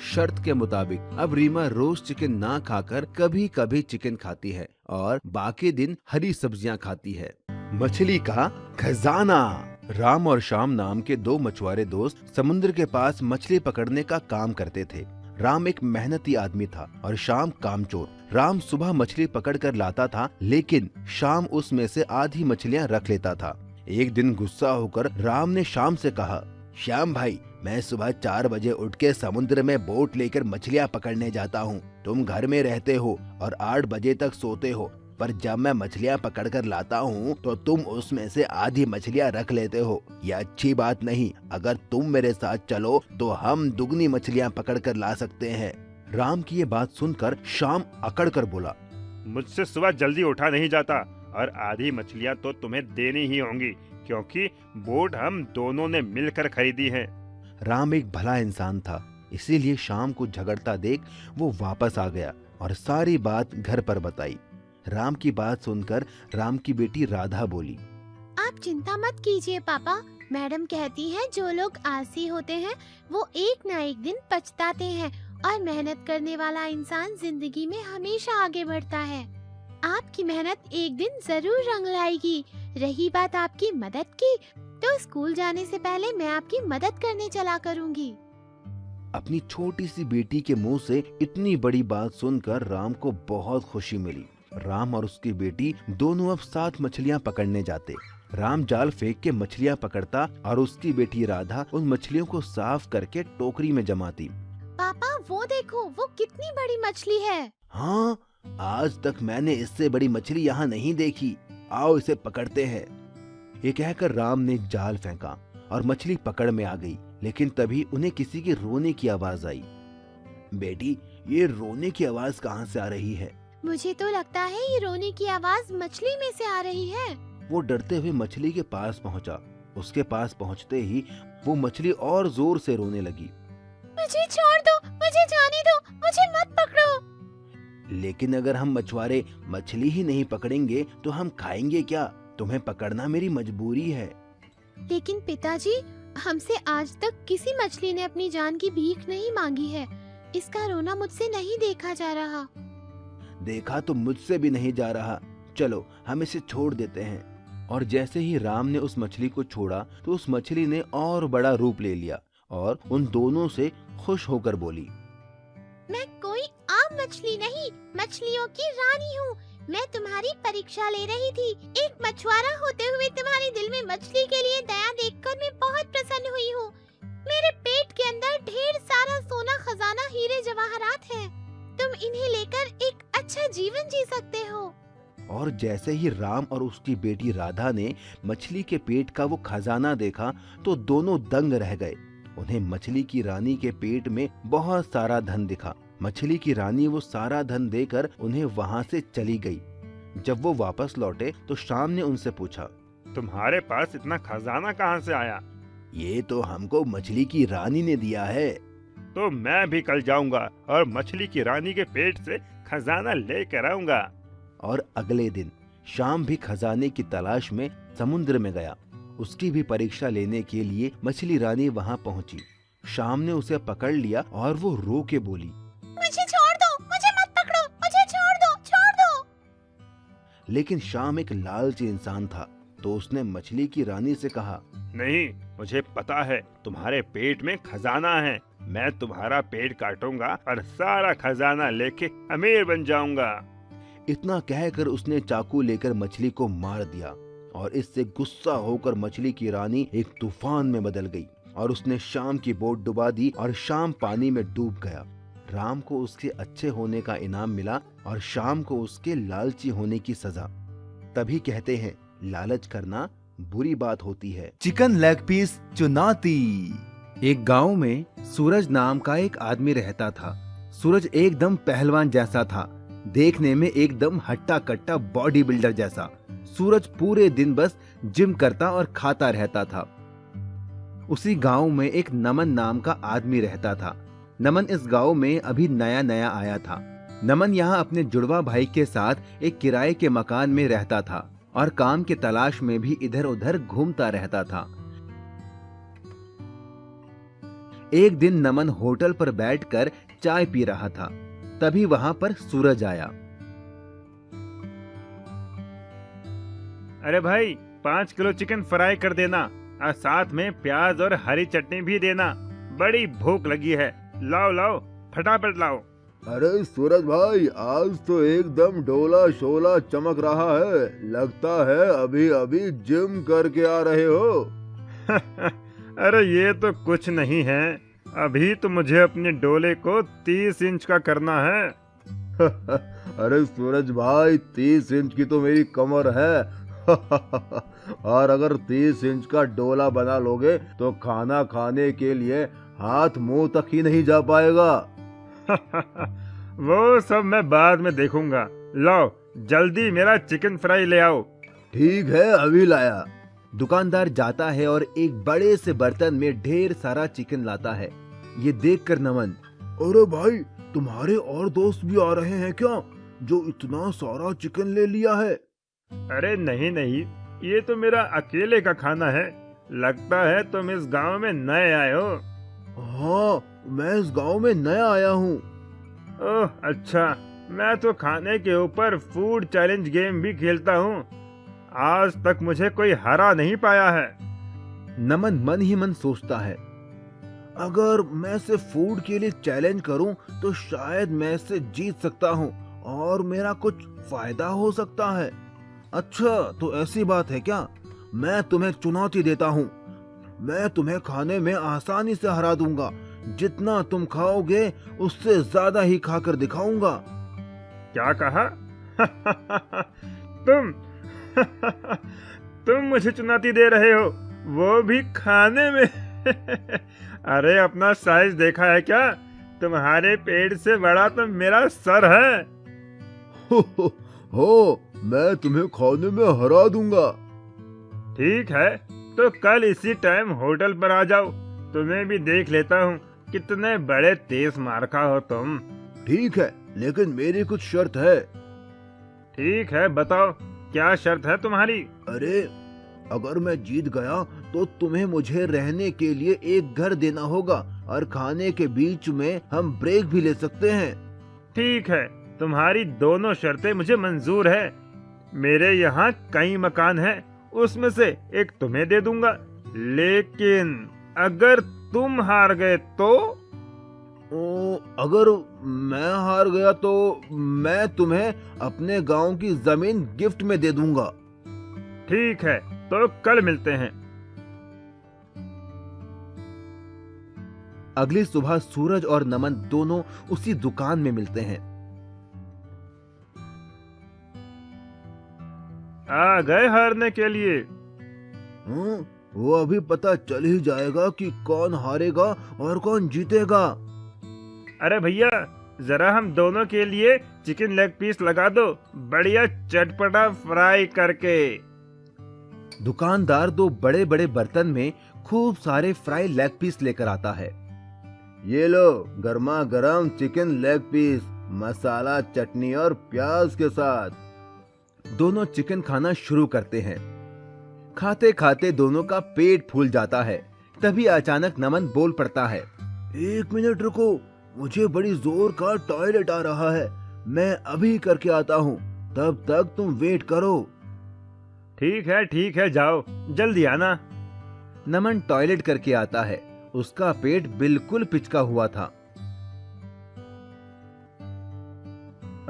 शर्त के मुताबिक अब रीमा रोज चिकन ना खाकर कभी कभी चिकन खाती है और बाकी दिन हरी सब्जियां खाती है। मछली का खजाना। राम और श्याम नाम के 2 मछुआरे दोस्त समुद्र के पास मछली पकड़ने का काम करते थे। राम एक मेहनती आदमी था और श्याम कामचोर। राम सुबह मछली पकड़ कर लाता था, लेकिन श्याम उसमें से आधी मछलियां रख लेता था। एक दिन गुस्सा होकर राम ने श्याम से कहा, श्याम भाई, मैं सुबह 4 बजे उठ के समुद्र में बोट लेकर मछलियां पकड़ने जाता हूँ। तुम घर में रहते हो और 8 बजे तक सोते हो, पर जब मैं मछलियां पकड़ कर लाता हूँ तो तुम उसमें से आधी मछलियां रख लेते हो। यह अच्छी बात नहीं। अगर तुम मेरे साथ चलो तो हम दुगनी मछलियां पकड़ कर ला सकते हैं। राम की ये बात सुनकर श्याम अकड़ कर बोला, मुझसे सुबह जल्दी उठा नहीं जाता और आधी मछलियाँ तो तुम्हें देनी ही होंगी, क्योंकि बोट हम दोनों ने मिलकर खरीदी है। राम एक भला इंसान था, इसीलिए श्याम को झगड़ता देख वो वापस आ गया और सारी बात घर पर बताई। राम की बात सुनकर राम की बेटी राधा बोली, आप चिंता मत कीजिए पापा, मैडम कहती है जो लोग आलसी होते हैं वो एक ना एक दिन पछताते हैं, और मेहनत करने वाला इंसान जिंदगी में हमेशा आगे बढ़ता है। आपकी मेहनत एक दिन जरूर रंग लाएगी। रही बात आपकी मदद की, तो स्कूल जाने से पहले मैं आपकी मदद करने चला करूँगी। अपनी छोटी सी बेटी के मुंह से इतनी बड़ी बात सुनकर राम को बहुत खुशी मिली। राम और उसकी बेटी दोनों अब साथ मछलियां पकड़ने जाते। राम जाल फेंक के मछलियां पकड़ता और उसकी बेटी राधा उन मछलियों को साफ करके टोकरी में जमाती। पापा वो देखो, वो कितनी बड़ी मछली है। हाँ, आज तक मैंने इससे बड़ी मछली यहाँ नहीं देखी। आओ इसे पकड़ते हैं। ये कहकर राम ने जाल फेंका और मछली पकड़ में आ गई, लेकिन तभी उन्हें किसी के रोने की आवाज आई। बेटी, ये रोने की आवाज कहाँ से आ रही है? मुझे तो लगता है ये रोने की आवाज मछली में से आ रही है। वो डरते हुए मछली के पास पहुंचा। उसके पास पहुंचते ही वो मछली और जोर से रोने लगी। मुझे छोड़ दो, मुझे जाने दो, मुझे मत पकड़ो। लेकिन अगर हम मछुआरे मछली ही नहीं पकड़ेंगे तो हम खाएंगे क्या? तुम्हें पकड़ना मेरी मजबूरी है। लेकिन पिताजी, हमसे आज तक किसी मछली ने अपनी जान की भीख नहीं मांगी है। इसका रोना मुझसे नहीं देखा जा रहा। देखा तो मुझसे भी नहीं जा रहा। चलो हम इसे छोड़ देते हैं। और जैसे ही राम ने उस मछली को छोड़ा तो उस मछली ने और बड़ा रूप ले लिया और उन दोनों से खुश होकर बोली, मैं कोई आम मछली नहीं, मछलियों की रानी हूँ। मैं तुम्हारी परीक्षा ले रही थी। एक मछुआरा होते हुए तुम्हारे दिल में मछली के लिए दया देखकर मैं बहुत प्रसन्न हुई हूँ। मेरे पेट के अंदर ढेर सारा सोना, खजाना, हीरे जवाहरात है। तुम इन्हें लेकर एक अच्छा जीवन जी सकते हो। और जैसे ही राम और उसकी बेटी राधा ने मछली के पेट का वो खजाना देखा तो दोनों दंग रह गए। उन्हें मछली की रानी के पेट में बहुत सारा धन दिखा। मछली की रानी वो सारा धन देकर उन्हें वहाँ से चली गई। जब वो वापस लौटे तो शाम ने उनसे पूछा, तुम्हारे पास इतना खजाना कहाँ से आया? ये तो हमको मछली की रानी ने दिया है। तो मैं भी कल जाऊंगा और मछली की रानी के पेट से खजाना लेकर आऊंगा। और अगले दिन शाम भी खजाने की तलाश में समुद्र में गया। उसकी भी परीक्षा लेने के लिए मछली रानी वहाँ पहुँची। शाम ने उसे पकड़ लिया और वो रो के बोली, मुझे छोड़ दो, मुझे मत पकड़ो, मुझे छोड़ दो, छोड़ दो। लेकिन शाम एक लालची इंसान था तो उसने मछली की रानी से कहा, नहीं, मुझे पता है तुम्हारे पेट में खजाना है। मैं तुम्हारा पेट काटूंगा और सारा खजाना लेके अमीर बन जाऊंगा। इतना कहकर उसने चाकू लेकर मछली को मार दिया और इससे गुस्सा होकर मछली की रानी एक तूफान में बदल गई और उसने शाम की बोट डुबा दी और शाम पानी में डूब गया। राम को उसके अच्छे होने का इनाम मिला और शाम को उसके लालची होने की सजा। तभी कहते हैं, लालच करना बुरी बात होती है। चिकन लेग पीस चुनौती। एक गांव में सूरज नाम का एक आदमी रहता था। सूरज एकदम पहलवान जैसा था, देखने में एकदम हट्टा कट्टा बॉडी बिल्डर जैसा। सूरज पूरे दिन बस जिम करता और खाता रहता था। उसी गांव में एक नमन नाम का आदमी रहता था। नमन इस गांव में अभी नया नया आया था। नमन यहाँ अपने जुड़वा भाई के साथ एक किराए के मकान में रहता था और काम की तलाश में भी इधर उधर घूमता रहता था। एक दिन नमन होटल पर बैठकर चाय पी रहा था। तभी वहां पर सूरज आया। अरे भाई, 5 किलो चिकन फ्राई कर देना और साथ में प्याज और हरी चटनी भी देना। बड़ी भूख लगी है। लाओ लाओ, फटाफट लाओ। अरे सूरज भाई, आज तो एकदम डोला शोला चमक रहा है। लगता है अभी अभी जिम करके आ रहे हो। अरे ये तो कुछ नहीं है। अभी तो मुझे अपने डोले को 30 इंच का करना है। अरे सूरज भाई, 30 इंच की तो मेरी कमर है। और अगर 30 इंच का डोला बना लोगे तो खाना खाने के लिए हाथ मुंह तक ही नहीं जा पाएगा। वो सब मैं बाद में देखूंगा। लाओ जल्दी मेरा चिकन फ्राई ले आओ। ठीक है, अभी लाया। दुकानदार जाता है और एक बड़े से बर्तन में ढेर सारा चिकन लाता है। ये देखकर नमन, अरे भाई, तुम्हारे और दोस्त भी आ रहे हैं क्या, जो इतना सारा चिकन ले लिया है? अरे नहीं नहीं, ये तो मेरा अकेले का खाना है। लगता है तुम इस गांव में नए आए हो। हाँ, मैं इस गांव में नया आया हूँ। ओह अच्छा, मैं तो खाने के ऊपर फूड चैलेंज गेम भी खेलता हूँ। आज तक मुझे कोई हरा नहीं पाया है। नमन मन ही मन सोचता है, अगर मैं इसे फूड के लिए चैलेंज करूं तो शायद मैं इसे जीत सकता हूं और मेरा कुछ फायदा हो सकता है। अच्छा, तो ऐसी बात है क्या? मैं तुम्हें चुनौती देता हूं। मैं तुम्हें खाने में आसानी से हरा दूंगा। जितना तुम खाओगे उससे ज्यादा ही खाकर दिखाऊंगा। क्या कहा? तुम मुझे चुनौती दे रहे हो, वो भी खाने में? अरे अपना साइज देखा है क्या? तुम्हारे पेट से बड़ा तो मेरा सर है। हो, मैं तुम्हें खाने में हरा दूंगा। ठीक है, तो कल इसी टाइम होटल पर आ जाओ। तुम्हें भी देख लेता हूँ, कितने बड़े तेज मारखा हो तुम। ठीक है, लेकिन मेरी कुछ शर्त है। ठीक है, बताओ क्या शर्त है तुम्हारी? अरे, अगर मैं जीत गया तो तुम्हें मुझे रहने के लिए एक घर देना होगा और खाने के बीच में हम ब्रेक भी ले सकते हैं। ठीक है, तुम्हारी दोनों शर्तें मुझे मंजूर है। मेरे यहाँ कई मकान हैं, उसमें से एक तुम्हें दे दूंगा, लेकिन अगर तुम हार गए तो? अगर मैं हार गया तो मैं तुम्हें अपने गांव की जमीन गिफ्ट में दे दूंगा। ठीक है, तो कल मिलते हैं। अगली सुबह सूरज और नमन दोनों उसी दुकान में मिलते हैं। आ गए हारने के लिए? वो अभी पता चल ही जाएगा कि कौन हारेगा और कौन जीतेगा। अरे भैया, जरा हम दोनों के लिए चिकन लेग पीस लगा दो, बढ़िया चटपटा फ्राई करके। दुकानदार दो बड़े बड़े बर्तन में खूब सारे फ्राई लेग पीस लेकर आता है। ये लो, गर्मा गर्म चिकन लेग पीस, मसाला, चटनी और प्याज के साथ। दोनों चिकन खाना शुरू करते हैं। खाते खाते दोनों का पेट फूल जाता है। तभी अचानक नमन बोल पड़ता है, 1 मिनट रुको, मुझे बड़ी जोर का टॉयलेट आ रहा है, मैं अभी करके आता हूँ, तब तक तुम वेट करो। ठीक है, जाओ, जल्दी आना। नमन टॉयलेट करके आता है। उसका पेट बिल्कुल पिचका हुआ था।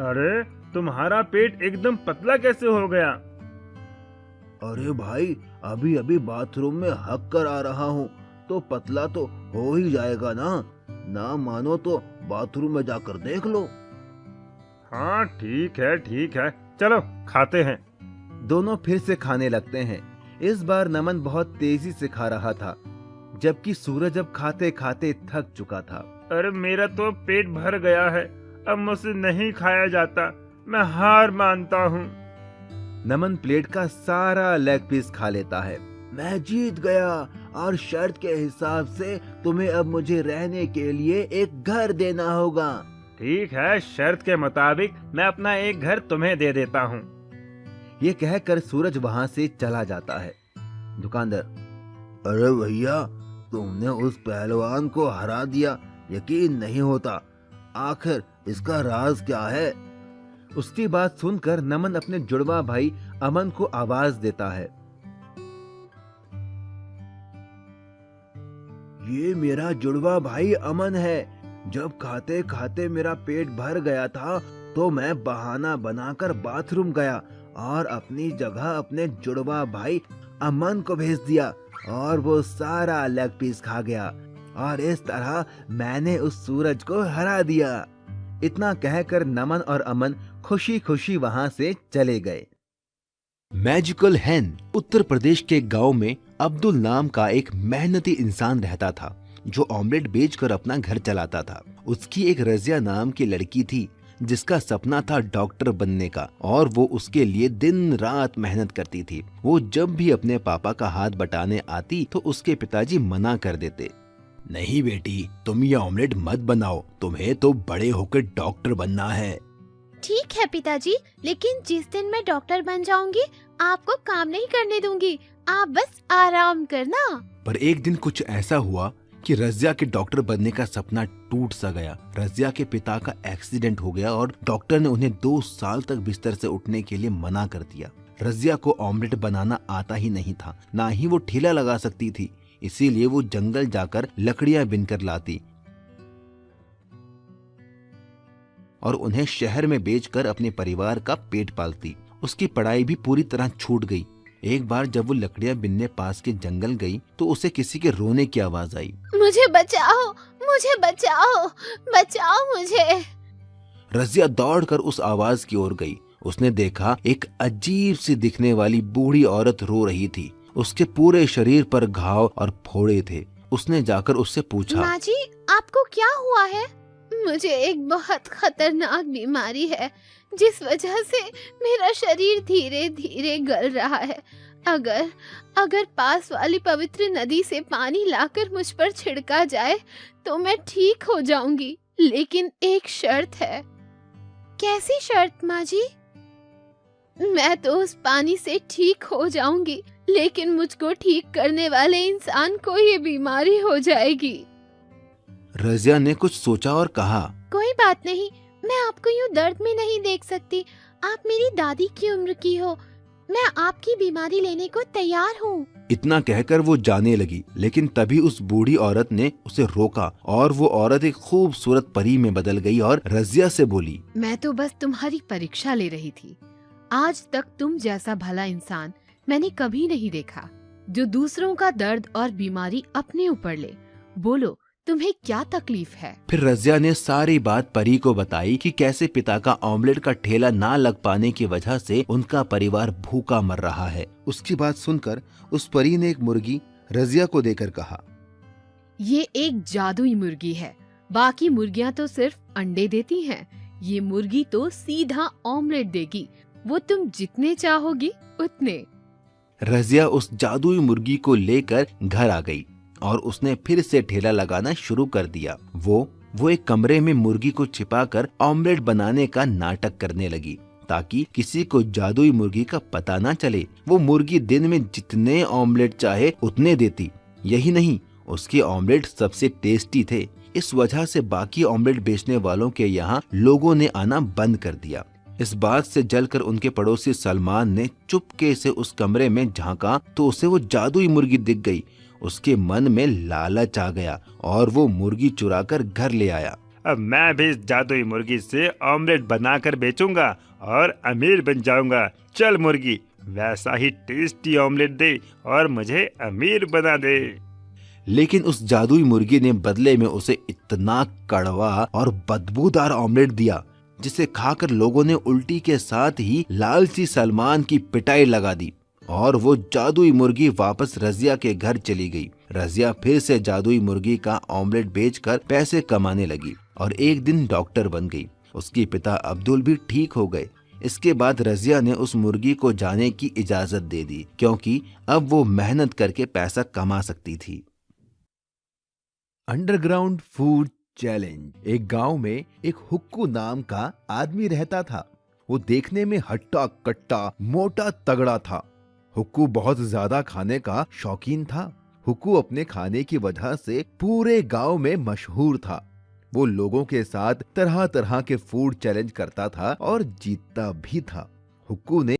अरे, तुम्हारा पेट एकदम पतला कैसे हो गया? अरे भाई, अभी अभी बाथरूम में हक कर आ रहा हूँ, तो पतला तो हो ही जाएगा ना मानो तो बाथरूम में जाकर देख लो। हाँ, ठीक है, चलो खाते हैं। दोनों फिर से खाने लगते हैं। इस बार नमन बहुत तेजी से खा रहा था, जबकि सूरज अब खाते खाते थक चुका था। अरे, मेरा तो पेट भर गया है, अब मुझसे नहीं खाया जाता, मैं हार मानता हूँ। नमन प्लेट का सारा लेग पीस खा लेता है। मैं जीत गया और शर्त के हिसाब से तुम्हें अब मुझे रहने के लिए एक घर देना होगा। ठीक है, शर्त के मुताबिक मैं अपना एक घर तुम्हें दे देता हूँ। ये कहकर सूरज वहाँ से चला जाता है। दुकानदार, अरे भैया, तुमने उस पहलवान को हरा दिया, यकीन नहीं होता, आखिर इसका राज क्या है? उसकी बात सुनकर नमन अपने जुड़वा भाई अमन को आवाज देता है। ये मेरा जुड़वा भाई अमन है। जब खाते खाते मेरा पेट भर गया था तो मैं बहाना बनाकर बाथरूम गया और अपनी जगह अपने जुड़वा भाई अमन को भेज दिया और वो सारा लेग पीस खा गया और इस तरह मैंने उस सूरज को हरा दिया। इतना कहकर नमन और अमन खुशी खुशी वहां से चले गए। मैजिकल हैन। उत्तर प्रदेश के गांव में अब्दुल नाम का एक मेहनती इंसान रहता था, जो ऑमलेट बेचकर अपना घर चलाता था। उसकी एक रजिया नाम की लड़की थी, जिसका सपना था डॉक्टर बनने का, और वो उसके लिए दिन रात मेहनत करती थी। वो जब भी अपने पापा का हाथ बटाने आती तो उसके पिताजी मना कर देते। नहीं बेटी, तुम ये ऑमलेट मत बनाओ, तुम्हें तो बड़े होकर डॉक्टर बनना है। ठीक है पिताजी, लेकिन जिस दिन मैं डॉक्टर बन जाऊंगी आपको काम नहीं करने दूंगी, आप बस आराम करना। पर एक दिन कुछ ऐसा हुआ कि रजिया के डॉक्टर बनने का सपना टूट सा गया। रजिया के पिता का एक्सीडेंट हो गया और डॉक्टर ने उन्हें 2 साल तक बिस्तर से उठने के लिए मना कर दिया। रजिया को ऑमलेट बनाना आता ही नहीं था, ना ही वो ठेला लगा सकती थी, इसीलिए वो जंगल जाकर लकड़ियां बिनकर लाती और उन्हें शहर में बेचकर अपने परिवार का पेट पालती। उसकी पढ़ाई भी पूरी तरह छूट गई। एक बार जब वो लकड़ियां बिनने पास के जंगल गई तो उसे किसी के रोने की आवाज आई। मुझे बचाओ, मुझे बचाओ, बचाओ मुझे। रजिया दौड़कर उस आवाज की ओर गई। उसने देखा एक अजीब सी दिखने वाली बूढ़ी औरत रो रही थी। उसके पूरे शरीर पर घाव और फोड़े थे। उसने जाकर उससे पूछा, माँ जी, आपको क्या हुआ है? मुझे एक बहुत खतरनाक बीमारी है, जिस वजह से मेरा शरीर धीरे धीरे गल रहा है। अगर अगर पास वाली पवित्र नदी से पानी लाकर मुझ पर छिड़का जाए तो मैं ठीक हो जाऊंगी, लेकिन एक शर्त है। कैसी शर्त माँ जी? मैं तो उस पानी से ठीक हो जाऊंगी, लेकिन मुझको ठीक करने वाले इंसान को ये बीमारी हो जाएगी। रजिया ने कुछ सोचा और कहा, कोई बात नहीं, मैं आपको यूँ दर्द में नहीं देख सकती। आप मेरी दादी की उम्र की हो, मैं आपकी बीमारी लेने को तैयार हूँ। इतना कहकर वो जाने लगी, लेकिन तभी उस बूढ़ी औरत ने उसे रोका और वो औरत एक खूबसूरत परी में बदल गई और रजिया से बोली, मैं तो बस तुम्हारी परीक्षा ले रही थी। आज तक तुम जैसा भला इंसान मैंने कभी नहीं देखा, जो दूसरों का दर्द और बीमारी अपने ऊपर ले। बोलो, तुम्हें क्या तकलीफ है? फिर रजिया ने सारी बात परी को बताई कि कैसे पिता का ऑमलेट का ठेला ना लग पाने की वजह से उनका परिवार भूखा मर रहा है। उसकी बात सुनकर उस परी ने एक मुर्गी रजिया को देकर कहा, ये एक जादुई मुर्गी है, बाकी मुर्गियाँ तो सिर्फ अंडे देती हैं। ये मुर्गी तो सीधा ऑमलेट देगी, वो तुम जितने चाहोगी उतने। रजिया उस जादुई मुर्गी को लेकर घर आ गई और उसने फिर से ठेला लगाना शुरू कर दिया। वो एक कमरे में मुर्गी को छिपाकर ऑमलेट बनाने का नाटक करने लगी ताकि किसी को जादुई मुर्गी का पता ना चले। वो मुर्गी दिन में जितने ऑमलेट चाहे उतने देती। यही नहीं, उसके ऑमलेट सबसे टेस्टी थे। इस वजह से बाकी ऑमलेट बेचने वालों के यहाँ लोगों ने आना बंद कर दिया। इस बात से जलकर उनके पड़ोसी सलमान ने चुपके से उस कमरे में झांका तो उसे वो जादुई मुर्गी दिख गई। उसके मन में लालच आ गया और वो मुर्गी चुराकर घर ले आया। अब मैं भी इस जादुई मुर्गी से ऑमलेट बनाकर बेचूंगा और अमीर बन जाऊंगा। चल मुर्गी, वैसा ही टेस्टी ऑमलेट दे और मुझे अमीर बना दे। लेकिन उस जादुई मुर्गी ने बदले में उसे इतना कड़वा और बदबूदार ऑमलेट दिया जिसे खाकर लोगों ने उल्टी के साथ ही लालची सलमान की पिटाई लगा दी और वो जादुई मुर्गी वापस रजिया के घर चली गई। रजिया फिर से जादुई मुर्गी का ऑमलेट बेचकर पैसे कमाने लगी और एक दिन डॉक्टर बन गई। उसके पिता अब्दुल भी ठीक हो गए। इसके बाद रजिया ने उस मुर्गी को जाने की इजाजत दे दी क्योंकि अब वो मेहनत करके पैसा कमा सकती थी। Underground food challenge. एक गांव में एक हुक्कू नाम का आदमी रहता था। वो देखने में हट्टा कट्टा मोटा तगड़ा था। हुक्कू बहुत ज्यादा खाने का शौकीन था। हुक्कू अपने खाने की वजह से पूरे गांव में मशहूर था। वो लोगों के साथ तरह तरह के फूड चैलेंज करता था और जीतता भी था। हुक्कू ने